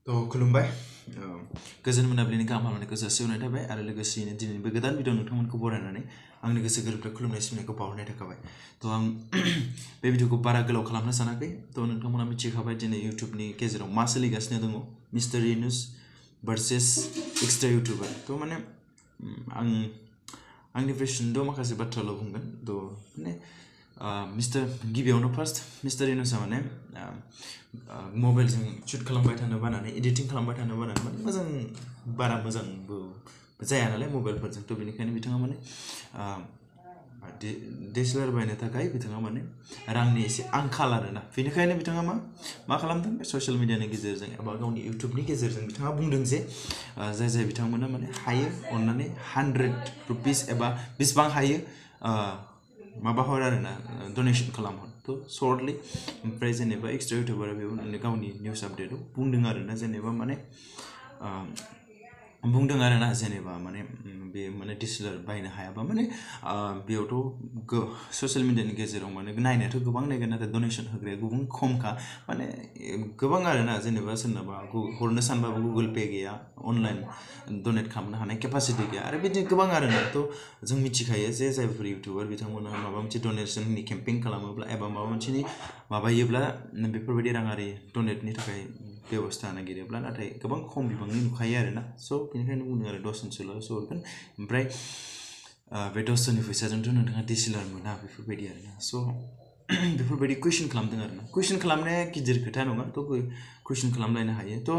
तो खुलुमबाय गोजोन मोनाबिलिनि गाहाम हामलायनायखौ जासिहरनाय थाबाय आरो लोगोसेयैनो दिनैनि गोदान भिडिअ नोंथांमोनखौ बरायनानै आंनि गोसो गोरबोनिफ्राय खुलुमनाय सिबिनायखौ बावहरनाय थाखाबाय तो आं बे भिडिअखौ बारा गोलाव खालामनो सानाखै तो नोंथांमोना मिथिखाबाय दिनै इउट्युबनि गेजेराव मा सोलिगासिनो दङ मिस्टार इनुस भार्सेस एक्सट्रा इउट्युबार तो माने आंनिफ्राय सुंद' माखासे बाथ्राल' बुंगोन तो माने गिबियावनो फार्स्ट मिस्टार इनुसा माने मबाइलजों शुट खालामबाय थानो बानानै एडिटिं खालामबाय थानो बानानै माने बारा मोजांबो जाया नालाय मबाइलफोरजों तो बेनिखायनो बिथाङा माने DSLR बायनो थाखाय बिथाङा माने रांनि एसे आंखाल आरोना बेनिखायनो बिथाङा मा खालामदों ससियेल मिडियानि गेजेरजों एबा गावनि इउट्युबनि गेजेरजों बिथाङा बुंदों जे जाय बिथांमोना माने हायो अननानै 100 रुपिस एबा बेसेबां हायो माबा हर आरोना डनेशन खालामहर तो शर्टलि ओमफ्राय जेनेबा एक्सट्रा इउट्युबारा बेयाव गावनि निउस आपडेटआव बुंदों आरोना जेनेबा माने बुंदों आरोना जेनेबा माने बे माने DSLR बायनो हायाबा माने बेयावथ' ससियेल मिडियानि गेजेराव माने नायनायाथ' गोबां नायगोन नाथाय डनेशन होग्राया गुबुन खमखा माने गोबां आरोना जेनेबा सोरनाबा हरनो सानबाबो गुगल पे गैया अनलाइन डनेट खालामनो हानाय केपासिटि गैया आरो बिदिनो गोबां आरोना तो जों मिथिखायो जे जायफोर इउट्युबार बिथांमोना माबा मोनसे डनेशननि केम्पेइन खालामोब्ला एबा माबा मोनसेनि माबायोब्ला बेफोरबायदि राङारि डनेटनि थाखाय बेबस्था नागिरोब्ला नाथाय गोबां खम बिबांनि नुखायो आरोना स' बेनिखायनो बुंदों आरो 10 जनसोल'सो हरगोन ओमफ्राय बे 10 जननि फैसाजोंथ' नोंथाङा DSLR मोना बेफोरबायदि आरोना स' बेफोरबायदि कुइसन खालामदों आरोना कुइसन खालामनाया गिदिर खोथा नङा थ' कुइसन खालामलायनो हायो थ'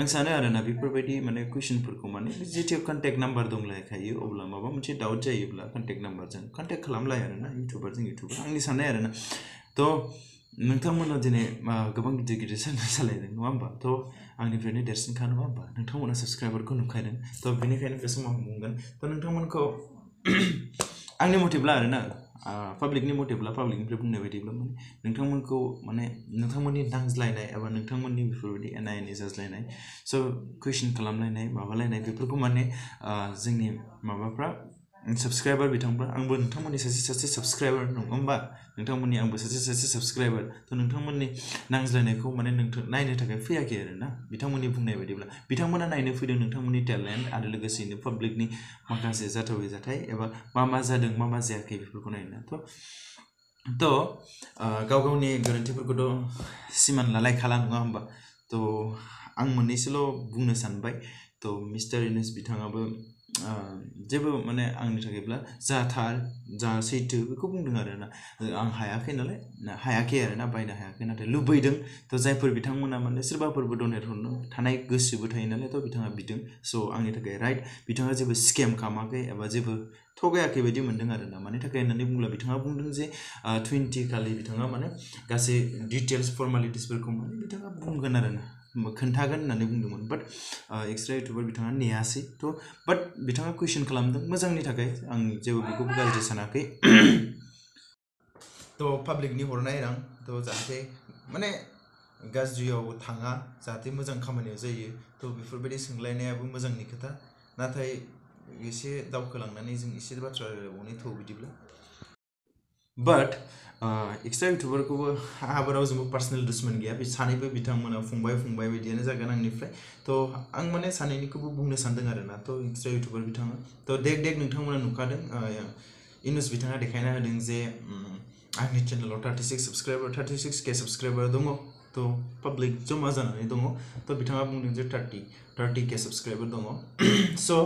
आं सानो आरोना बेफोरबायदि माने कुइसनफोरखौ माने जिथिया कन्टेक्ट नाम्बार दंलायखायो अब्ला माबा मोनसे डाउट जायोब्ला कन्टेक्ट नाम्बारजों कन्टेक्ट खालामलाय आरोना इउट्युबारजों इउट्युबार आंनि साननाय आरोना थ' नोंथांमोना दिनै गोबां गिदिर चेनेल सालायदों नङा होमबा थ' आंनिफ्रायनो देरसिनखा नङा होमबा नोंथांमोना साबस्क्राइबारखौ नुखायदों थ' बेनिखायनो बे समाव आं बुंगोन थ' नोंथांमोनखौ आंनि मथेब्ला आरोना पाब्लिकनि मथेब्ला पाब्लिकनिफ्राय बुंनाय बायदिब्ला माने नोंथांमोनखौ माने नोंथांमोननि नांज्लायनाय एबा नोंथांमोननि बेफोरबायदि एना एनि जाज्लायनाय स' कुइसन खालामलायनाय माबालायनाय बेफोरखौ माने जोंनि माबाफ्रा साबस्क्राइबार बिथांफ्रा आंबो नोंथांमोननि सासे साबस्क्राइबार नङा होमबा नोंथांमोननि आंबो सासे साबस्क्राइबार थ' नोंथांमोननि नांज्लायनायखौ माने नायनो थाखाय फैयाखै आरोना बिथांमोननि बुंनाय बायदिब्ला बिथांमोना नायनो फैदों नोंथांमोननि टेलेन्ट आरो लोगोसेयैनो पाब्लिकनि माखासे जाथावै जाथाय एबा मा जादों मा जायाखै बेफोरखौ नायनो थ' गाव गावनि गोरोन्थिफोरखौथ' सिमान लालायखाला नङा होमबा थ' आं मोननैसोल' बुंनो सानबाय थ' मिस्टार इनुस बिथाङाबो जेबो माने आंनि थाखायब्ला जा थार जा सैथो बेखौ बुंदों आरोना आं हायाखै नालाय हायाखै आरोना बायनो हायाखै नाथाय लुबैदों थ' जायफोर बिथांमोना माने सोरबाफोरबो डनेट हरनो थानाय गोसोबो थायो नालाय थ' बिथाङा बिदों स' आंनि थाखाय राइट बिथाङा जेबो स्केम खालामाखै एबा जेबो थगायाखै बायदि मोन्दों आरोना मानि थाखाय होननानै बुङोब्ला बिथाङा बुंदों जे 20 खालि बिथाङा माने गासै डिटेल्स फर्मालिटिसफोरखौ माने बिथाङा बुंगोन आरोना खोन्थागोन होननानै बुंदोंमोन बाट एक्सट्रा इउट्युबार बिथाङा नेयासै थ' बाट बिथाङा कुइसन खालामदों मोजांनि थाखाय आं जेबो बेखौबो गाज्रि सानाखै थ' पाब्लिकनि हरनाय रां थ' जाहाथे माने गाज्रियाव थाङा जाहाथे मोजां खामानियाव जायो थ' बेफोरबायदि सोंलायनायाबो मोजांनि खोथा नाथाय एसे दावखोलांनानै जों एसे बाथ्रा रायलायबावनो थ' बिदिब्ला बाट एक्सट्रा इउट्युबारखौबो आंहाबो रावजोंबो पार्सनेल दुश्मन गैया बे सानैबो बिथांमोना फंबाय बिदियानो जागोन आंनिफ्राय थ' आं माने सानैनिखौबो बुंनो सानदों आरोना थ' एक्सट्रा इउट्युबार बिथाङा थ' देख नोंथांमोना नुखादों इनुस बिथाङा देखायना होदों जे आंनि चेनेलाव 36K साबस्क्राइबार दङ थ' पाब्लिक जमा जानानै दङ थ' बिथाङा बुंदों जे 30K साबस्क्राइबार दङ स'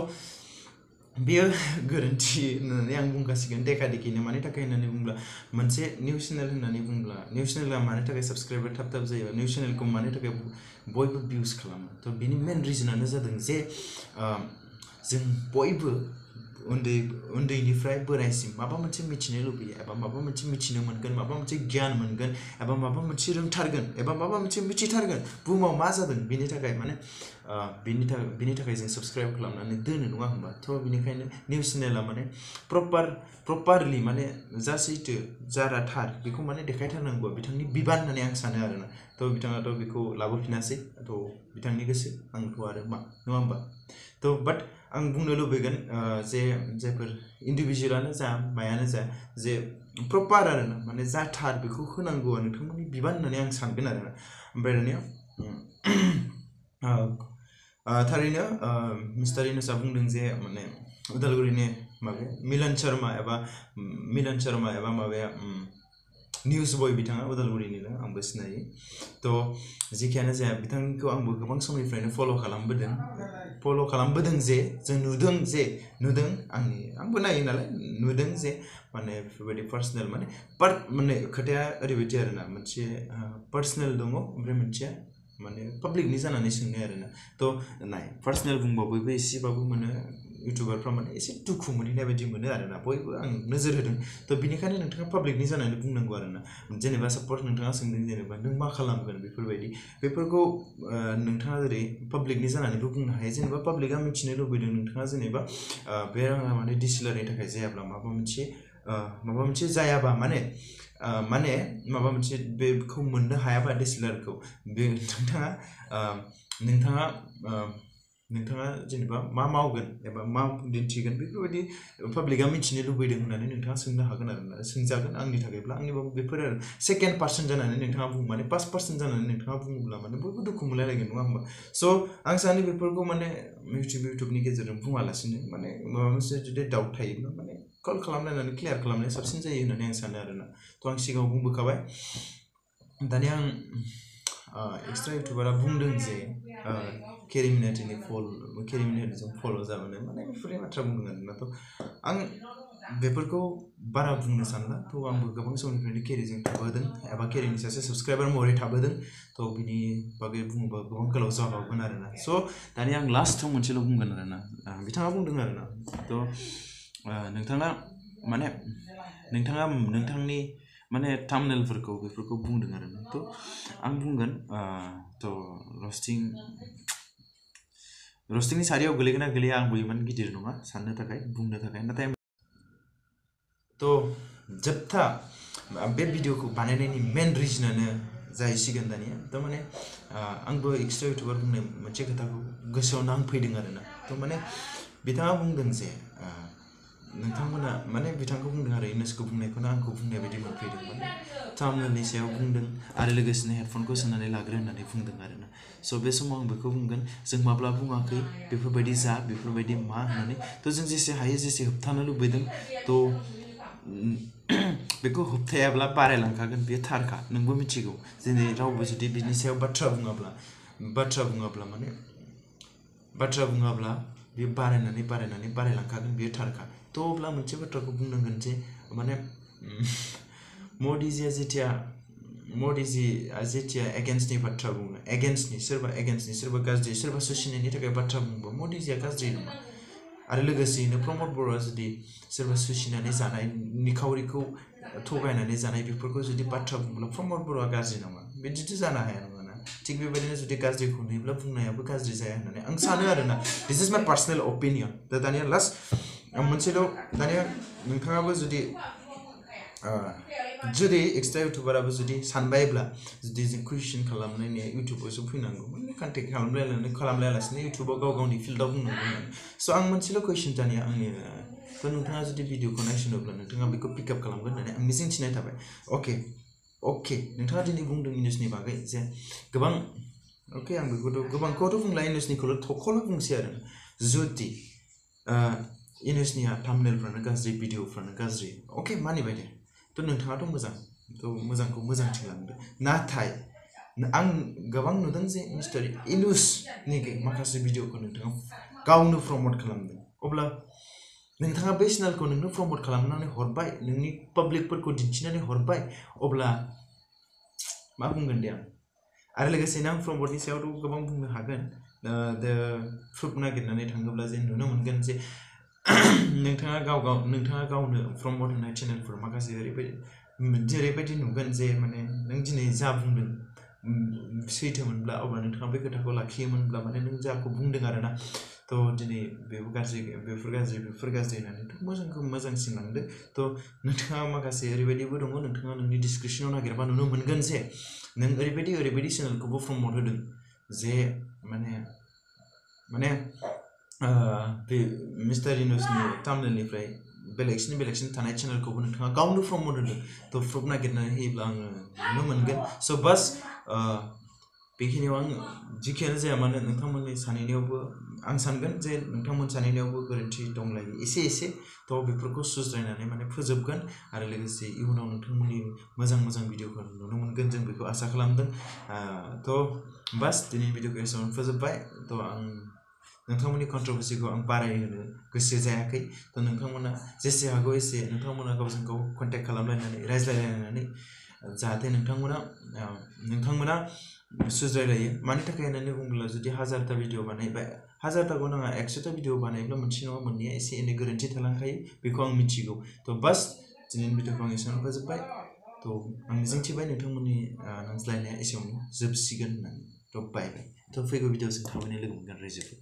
बेयो गोरोन्थि होननानै आं बुंगासिगोन देखादेखिनो मानि थाखाय होननानै बुंब्ला मोनसे निउस चेनेल होननानै बुंब्ला निउस चेनेला मानि थाखाय साबस्क्राइबार थाब जायो निउस चेनेलखौ मानि थाखाय बयबो भिउस खालामो थ' बिनि मेन रिजनानो जादों जे जों बयबो उन्दैनिफ्राय बोरायसिम माबा मोनसे मिथिनो लुबैयो एबा माबा मोनसे मिथिनो मोनगोन माबा मोनसे गियान मोनगोन एबा माबा मोनसे रोंथारगोन एबा माबा मोनसे मिथिथारगोन बुहुमाव मा जादों बिनि थाखाय माने बिनि थाखाय जों साबस्क्राइब खालामनानै दोनो नङा होमबा थ' बिनिखायनो निउस चेनेला माने प्रपारलि माने जा सैथो जारा थार बेखौ माने देखायथारनांगौ बिथांनि बिबान होननानै आं सानो आरोना थ' बिथाङाथ' बेखौ लाबोफिनासै थ' बिथांनि गोसो आंथ' आरो मा नङा होमबा थ' बाट आं बुंनो लुबैगोन जे जायफोर इन्डिभिजुवेलानो जा मायानो जा जे प्रपार आरोना माने जा थार बेखौ होनांगौआ नोंथांमोननि बिबान होननानै आं सानगोन आरोना ओमफ्राय दानिया थारैनो मिस्टार इनुसा बुंदों जे माने उदालगुरिनि माबाया मिलन शर्मा एबा माबाया निउस बय बिथाङा उदालगुरिनिनो आंबो सिनायो थ' जेखियानो जाया बिथांखौ आंबो गोबां समनिफ्रायनो फल' खालामबोदों जे जों नुदों आंबो नायो नालाय नुदों जे माने बेफोरबायदि पार्सनेल माने खोथाया ओरैबायदि आरोना मोनसे पार्सनेल दङ ओमफ्राय मोनसेया माने पाब्लिकनि जानानै सोंनाय आरोना थ' नाय पार्सनेल बुंबा बयबो एसेबाबो मोनो इउटुबारफ्रा माने एसे दुखु मोनहैनाय बायदि मोनो आरोना बयबो आं नोजोर होदों थ' बिनिखायनो नोंथाङा पाब्लिकनि जानानै बुंनांगौ आरोना जेनेबा साप'ज नोंथाङा सोंदों जेनेबा नों मा खालामगोन बेफोरखौ नोंथाङा जेरै पाब्लिकनि जानानैबो बुंनो हायो जेनेबा पाब्लिकआ मिथिनो लुबैदों नोंथाङा जेनेबा बे राङा माने डिसिलारनि थाखाय जायाब्ला माबा मोनसे जायाबा माने माबा मोनसे बेखौ मोननो हायाबा डिसिलारखौ बे नोंथाङा जेनेबा मा मावगोन एबा मा दिन्थिगोन बेफोरबायदि पाब्लिकआ मिथिनो लुबैदों होननानै नोंथाङा सोंनो हागोन आरोना सोंजागोन आंनि थाखायब्ला आंनिबाबो बेफोर आरो सेकेन्ड पार्सन जानानै नोंथाङा बुं माने फार्स्ट पार्सन जानानै नोंथाङा बुङोब्ला माने बयबो दुखु मोनलायलायगोन नङा होमबा स' आं सानो बेफोरखौ माने इउटुबनि गेजेरजों बुङालासिनो माने माबा मोनसे जुदि डाउट थायोब्ला माने कल खालामलायनानै क्लियार खालामनाया साबसिन जायो होननानै आं सानो आरोना थ' आं सिगाङाव बुंबोखाबाय दानिया आं एक्सट्रा इउटुबारा बुंदों जे केरिमिनेटिजों फल' जाबोनाय माने बेफोरनि बाथ्रा बुंदों आरोना थ' आं बेफोरखौ बारा बुंनो सानला थ' आंबो गोबां समनिफ्रायनो केरिजों थाबोदों एबा केरिनि सासे साबसक्राइबार महरै थाबोदों थ' बिनि बागै बुङोबा गोबां गोलाव जाबावगोन आरोना स' दानिया आं लास्टआव मोनसेल' बुंगोन आरोना बिथाङा बुंदों आरोना थ' नोंथाङा नोंथांनि माने थाम्बनेलफोरखौ बेफोरखौ बुंदों आरोना थ' आं बुंगोन थ' रस्टिंनि सारियाव गोलैगोन ना गोलैया आंबो इमान गिदिर नङा साननो थाखाय बुंनो थाखाय नाथाय थ' जोबथा बे भिडिअखौ बानायनायनि मेन रिजनानो जाहैसिगोन दानिया थारमाने आंबो एक्सट्रा इउटुबार बुंनाय मोनसे खोथाखौ गोसोआव नांफैदों आरोना थ' माने बिथाङा बुंदों जे नोंथांमोना माने बिथांखौ बुंदों आरो इउनेस्क' बुंनायखौनो आंखौ बुंनाय बायदि मोनफैदों माने थाम्बनेलनि सायाव बुंदों आरो लोगोसेनो हेडफनखौ सोनानै लाग्रो होननानै बुंदों आरोना स' बे समाव आं बेखौ बुंगोन जों माब्ला बुङाखै बेफोरबायदि बेफोरबायदि मा होननानै थ' जों जेसे हायो जेसे होबथानो लुबैदों थ' बेखौ होबथायाब्ला बारायलांखागोन बेयो थारखा नोंबो मिथिगौ दिनै रावबो जुदि बिनि सायाव बाथ्रा बुङाब्ला बेयो बारायनानै बारायलांखागोन बेयो थारखा थ' अब्ला मोनसे बाथ्राखौ बुंनांगोन जे माने मदिजिया जेथिया एगेन्स्टनि बाथ्रा बुङो सोरबा गाज्रि सोरबा सुसिनायनि थाखाय बाथ्रा बुङोबा मदिजिया गाज्रि नङा आरो लोगोसेयैनो प्रमद बर'आ जुदि सोरबा सुसिनानै जानाय निखावरिखौ थगायनानै जानाय बेफोरखौ जुदि बाथ्रा बुङोब्ला प्रमद बर'आ गाज्रि नङा बिदिथ' जानो हाया नङाना थिग बेबायदिनो जुदि गाज्रिखौ नुयोब्ला बुंनायाबो गाज्रि जाया होननानै आं सानो आरोना दिस इज माइ पार्सनेल अपिनियन दा दानिया लास्ट मोनसेल' दानिया नोंथाङाबो जुदि एक्सट्रा इउटुबाराबो जुदि सानबायब्ला जुदि जों कुइसन खालामनायनि इउटुबावसो फैनांगौ माने कन्टेक्ट खालामलायालासिनो इउटुबाव गावनि फिल्डआव बुंनांगौ होननानै स' आं मोनसेल' कुइसन दानिया आंनि थ' नोंथाङा जुदि भिडिअखौ नायसनोब्ला नोंथाङा बेखौ पिकआप खालामगोन होननानै आं मिजिंथिनाय थाबाय अके नोंथाङा दिनै बुंदों इउनेस्क'नि बागै जे गोबां आं गोबांखौथ' बुंला इउनेस्क'निखौल' बुंसै आरो जुदि इउनेस्क'निया थाम्बनेलफ्रानो गाज्रि भिडिअफ्रानो गाज्रि मानिबाय दे थ' नोंथाङाथ' मोजांखौ मोजांथिं लांदो नाथाय आं गोबां नुदों जे मिस्टार इनुसनि माखासे भिडिअखौ नोंथाङा गावनो प्रमट खालामदों अब्ला नोंथाङा बे चेनेलखौ नोंनो प्रमट खालामनानै हरबाय नोंनि पाब्लिकफोरखौ दिन्थिनानै हरबाय अब्ला मा बुंगोन दे आं आरो लोगोसेनो आं प्रमटनि सायावथ' गोबां बुंनो हागोन प्रुफ नागिरनानै थाङोब्ला जे नुनो मोनगोन जे नोंथाङा गावनो प्रमट होनाय चेनेलफोर माखासे ओरैबायदि नुगोन जे माने नों दिनै जा बुंदों सैथोमोनब्ला अब्ला नोंथाङा बे खोथाखौ लाखियोमोनब्ला माने नों जाखौ बुंदों आरोना थ' दिनै बेफोर गाज्रि होननानै मोजांखौ मोजांसिन लांदो थ' नोंथाङा माखासे ओरैबायदिबो दङ नोंथाङा नोंनि डिसक्रिपसनाव नागिरबा नुनो मोनगोन जे नों ओरैबायदि चेनेलखौबो प्रमट होदों जे माने बे मिस्टार इनुसनि थाम्बनेलनिफ्राय बेलेगसिन थानाय चेनेलखौबो नोंथाङा गावनो प्रमट होदों थ' प्रुफ नागिरनानै होयोब्ला आङो नुनो मोनगोन स' बास बेखिनियाव आं जिखियानो जाया मानो नोंथांमोननि सानैनियावबो आं सानगोन जे नोंथांमोन सानैनियावबो गोरोन्थि दंलायो एसे थ' बेफोरखौ सुज्रायनानै माने फोजोबगोन आरो लोगोसे इयुनाव नोंथांमोननि मोजां भिडिअफोर नुनो मोनगोन जों बेखौ आसा खालामदों थ' बास दिनैनि भिडिअखौ एसेबां फोजोबबाय थ' आं नोंथांमोननि कन्ट्रोभार्सिखौ आं बारायहोनो गोसो जायाखै थ' नोंथांमोना जेसे हागौ एसे नोंथांमोना गावजों गाव कन्टेक्ट खालामलायनानै रायज्लायलायनानै जाहाथे नोंथांमोना सुज्रायलायो मानि थाखाय होननानै बुङोब्ला जुदि 1000टा भिडिअ बानायबाय 1000टाखौ नाङा 100टा भिडिअ बानायब्ला मोनसे नङा मोननैया एसे एनै गोरोन्थि थालांखायो बेखौ आं मिथिगौ थ' बास दिनैनि भिडिअखौ आं एसेबां फोजोबबाय थ' आं मिजिंथिबाय नोंथांमोननि नांज्लायनाया एसेयावनो जोबसिगोन होननानै थ' बाय थ' फैगौ भिडिअ जों थाबैनो लोगो मोनगोन रायजोफोर